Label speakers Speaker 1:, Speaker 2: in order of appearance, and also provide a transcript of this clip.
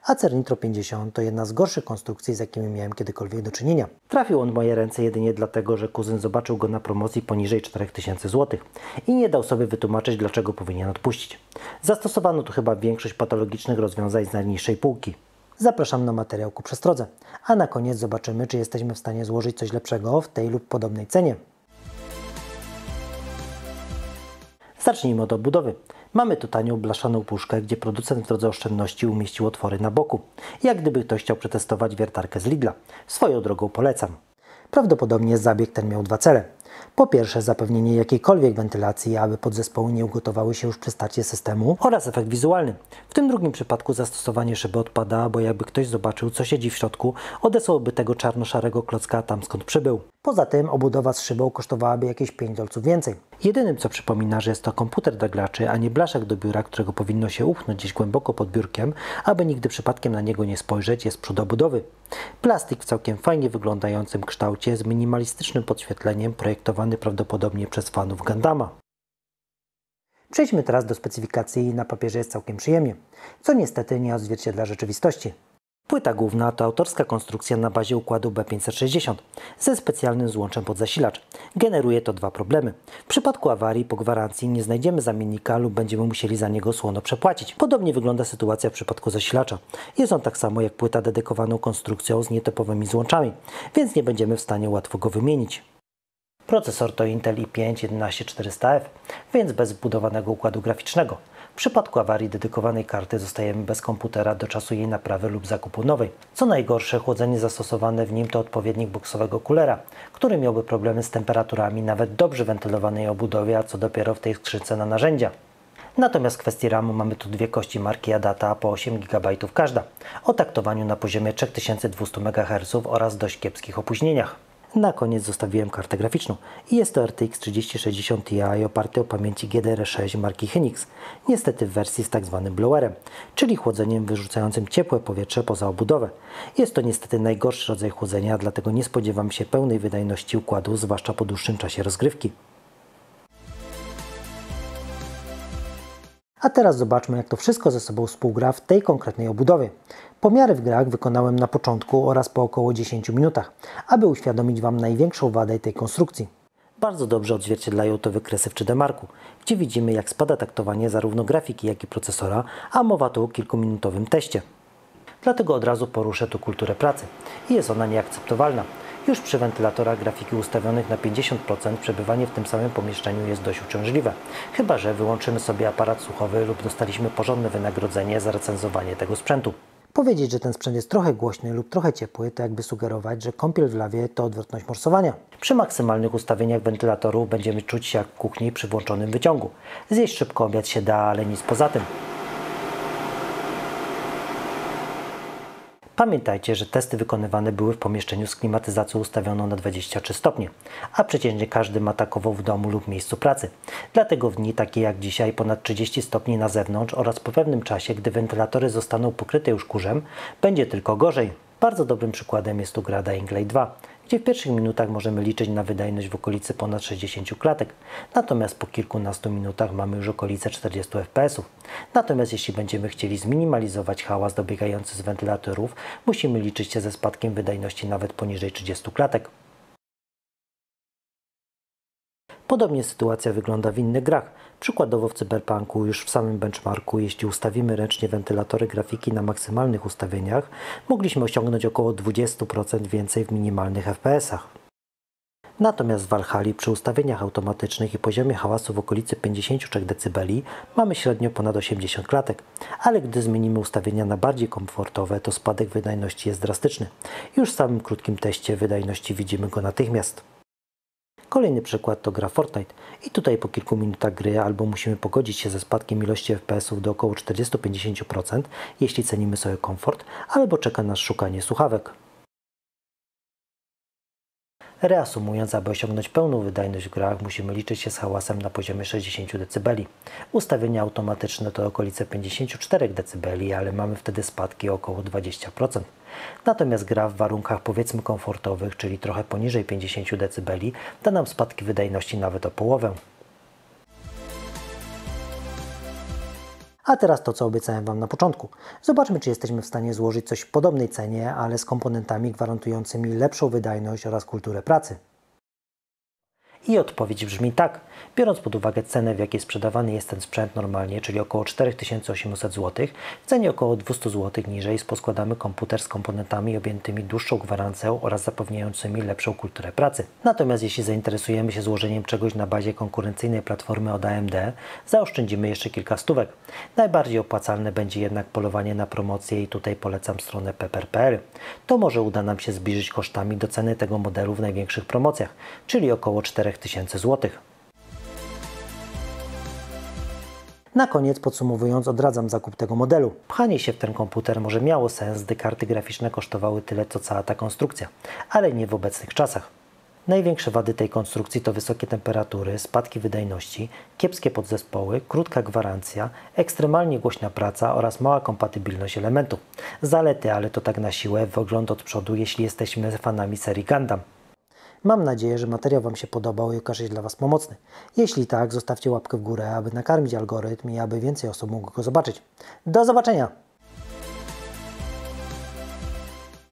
Speaker 1: Acer Nitro 50 to jedna z gorszych konstrukcji, z jakimi miałem kiedykolwiek do czynienia. Trafił on w moje ręce jedynie dlatego, że kuzyn zobaczył go na promocji poniżej 4000 zł i nie dał sobie wytłumaczyć, dlaczego powinien odpuścić. Zastosowano tu chyba większość patologicznych rozwiązań z najniższej półki. Zapraszam na materiał ku przestrodze, a na koniec zobaczymy, czy jesteśmy w stanie złożyć coś lepszego w tej lub podobnej cenie. Zacznijmy od obudowy. Mamy tu tanią blaszaną puszkę, gdzie producent w drodze oszczędności umieścił otwory na boku, jak gdyby ktoś chciał przetestować wiertarkę z Lidla. Swoją drogą polecam. Prawdopodobnie zabieg ten miał dwa cele. Po pierwsze, zapewnienie jakiejkolwiek wentylacji, aby podzespoły nie ugotowały się już przy starcie systemu, oraz efekt wizualny. W tym drugim przypadku zastosowanie szyby odpada, bo jakby ktoś zobaczył, co siedzi w środku, odesłałby tego czarno-szarego klocka tam, skąd przybył. Poza tym obudowa z szybą kosztowałaby jakieś 5 dolców więcej. Jedynym, co przypomina, że jest to komputer dla graczy, a nie blaszak do biura, którego powinno się upchnąć gdzieś głęboko pod biurkiem, aby nigdy przypadkiem na niego nie spojrzeć, jest przód obudowy. Plastik w całkiem fajnie wyglądającym kształcie z minimalistycznym podświetleniem, projektowany prawdopodobnie przez fanów Gundama. Przejdźmy teraz do specyfikacji. Na papierze jest całkiem przyjemnie, co niestety nie odzwierciedla rzeczywistości. Płyta główna to autorska konstrukcja na bazie układu B560 ze specjalnym złączem pod zasilacz. Generuje to dwa problemy. W przypadku awarii po gwarancji nie znajdziemy zamiennika lub będziemy musieli za niego słono przepłacić. Podobnie wygląda sytuacja w przypadku zasilacza. Jest on tak samo jak płyta dedykowaną konstrukcją z nietypowymi złączami, więc nie będziemy w stanie łatwo go wymienić. Procesor to Intel i5 11400F, więc bez wbudowanego układu graficznego. W przypadku awarii dedykowanej karty zostajemy bez komputera do czasu jej naprawy lub zakupu nowej. Co najgorsze, chłodzenie zastosowane w nim to odpowiednik boksowego kulera, który miałby problemy z temperaturami nawet dobrze wentylowanej obudowie, a co dopiero w tej skrzynce na narzędzia. Natomiast w kwestii RAMu mamy tu dwie kości marki Adata po 8 GB każda, o taktowaniu na poziomie 3200 MHz oraz dość kiepskich opóźnieniach. Na koniec zostawiłem kartę graficzną i jest to RTX 3060 Ti oparty o pamięci GDDR6 marki Hynix, niestety w wersji z tzw. blowerem, czyli chłodzeniem wyrzucającym ciepłe powietrze poza obudowę. Jest to niestety najgorszy rodzaj chłodzenia, dlatego nie spodziewam się pełnej wydajności układu, zwłaszcza po dłuższym czasie rozgrywki. A teraz zobaczmy, jak to wszystko ze sobą współgra w tej konkretnej obudowie. Pomiary w grach wykonałem na początku oraz po około 10 minutach, aby uświadomić Wam największą wadę tej konstrukcji. Bardzo dobrze odzwierciedlają to wykresy w 3D Marku, gdzie widzimy, jak spada taktowanie zarówno grafiki, jak i procesora, a mowa tu o kilkuminutowym teście. Dlatego od razu poruszę tu kulturę pracy i jest ona nieakceptowalna. Już przy wentylatorach grafiki ustawionych na 50% przebywanie w tym samym pomieszczeniu jest dość uciążliwe. Chyba że wyłączymy sobie aparat słuchowy lub dostaliśmy porządne wynagrodzenie za recenzowanie tego sprzętu. Powiedzieć, że ten sprzęt jest trochę głośny lub trochę ciepły, to jakby sugerować, że kąpiel w lawie to odwrotność morsowania. Przy maksymalnych ustawieniach wentylatorów będziemy czuć się jak w kuchni przy włączonym wyciągu. Zjeść szybko obiad się da, ale nic poza tym. Pamiętajcie, że testy wykonywane były w pomieszczeniu z klimatyzacją ustawioną na 23 stopnie, a przecież nie każdy ma takową w domu lub miejscu pracy. Dlatego w dni takie jak dzisiaj ponad 30 stopni na zewnątrz oraz po pewnym czasie, gdy wentylatory zostaną pokryte już kurzem, będzie tylko gorzej. Bardzo dobrym przykładem jest tu gra Dying Light 2, gdzie w pierwszych minutach możemy liczyć na wydajność w okolicy ponad 60 klatek, natomiast po kilkunastu minutach mamy już okolice 40 fps. Natomiast jeśli będziemy chcieli zminimalizować hałas dobiegający z wentylatorów, musimy liczyć się ze spadkiem wydajności nawet poniżej 30 klatek. Podobnie sytuacja wygląda w innych grach. Przykładowo w Cyberpunku już w samym benchmarku, jeśli ustawimy ręcznie wentylatory grafiki na maksymalnych ustawieniach, mogliśmy osiągnąć około 20% więcej w minimalnych FPS-ach. Natomiast w Valhalli przy ustawieniach automatycznych i poziomie hałasu w okolicy 53 dB mamy średnio ponad 80 klatek, ale gdy zmienimy ustawienia na bardziej komfortowe, to spadek wydajności jest drastyczny. Już w samym krótkim teście wydajności widzimy go natychmiast. Kolejny przykład to gra Fortnite i tutaj po kilku minutach gry albo musimy pogodzić się ze spadkiem ilości FPS-ów do około 40-50%, jeśli cenimy sobie komfort, albo czeka nas szukanie słuchawek. Reasumując, aby osiągnąć pełną wydajność w grach, musimy liczyć się z hałasem na poziomie 60 dB. Ustawienia automatyczne to okolice 54 dB, ale mamy wtedy spadki około 20%. Natomiast gra w warunkach powiedzmy komfortowych, czyli trochę poniżej 50 dB, da nam spadki wydajności nawet o połowę. A teraz to, co obiecałem Wam na początku. Zobaczmy, czy jesteśmy w stanie złożyć coś w podobnej cenie, ale z komponentami gwarantującymi lepszą wydajność oraz kulturę pracy. I odpowiedź brzmi tak. Biorąc pod uwagę cenę, w jakiej sprzedawany jest ten sprzęt normalnie, czyli około 4800 zł, w cenie około 200 zł niżej poskładamy komputer z komponentami objętymi dłuższą gwarancją oraz zapewniającymi lepszą kulturę pracy. Natomiast jeśli zainteresujemy się złożeniem czegoś na bazie konkurencyjnej platformy od AMD, zaoszczędzimy jeszcze kilka stówek. Najbardziej opłacalne będzie jednak polowanie na promocję i tutaj polecam stronę pepper.pl. To może uda nam się zbliżyć kosztami do ceny tego modelu w największych promocjach, czyli około 4000 zł. Na koniec podsumowując, odradzam zakup tego modelu. Pchanie się w ten komputer może miało sens, gdy karty graficzne kosztowały tyle co cała ta konstrukcja, ale nie w obecnych czasach. Największe wady tej konstrukcji to wysokie temperatury, spadki wydajności, kiepskie podzespoły, krótka gwarancja, ekstremalnie głośna praca oraz mała kompatybilność elementów. Zalety, ale to tak na siłę, wygląd od przodu, jeśli jesteśmy fanami serii Gundam. Mam nadzieję, że materiał Wam się podobał i okaże się dla Was pomocny. Jeśli tak, zostawcie łapkę w górę, aby nakarmić algorytm i aby więcej osób mogło go zobaczyć. Do zobaczenia!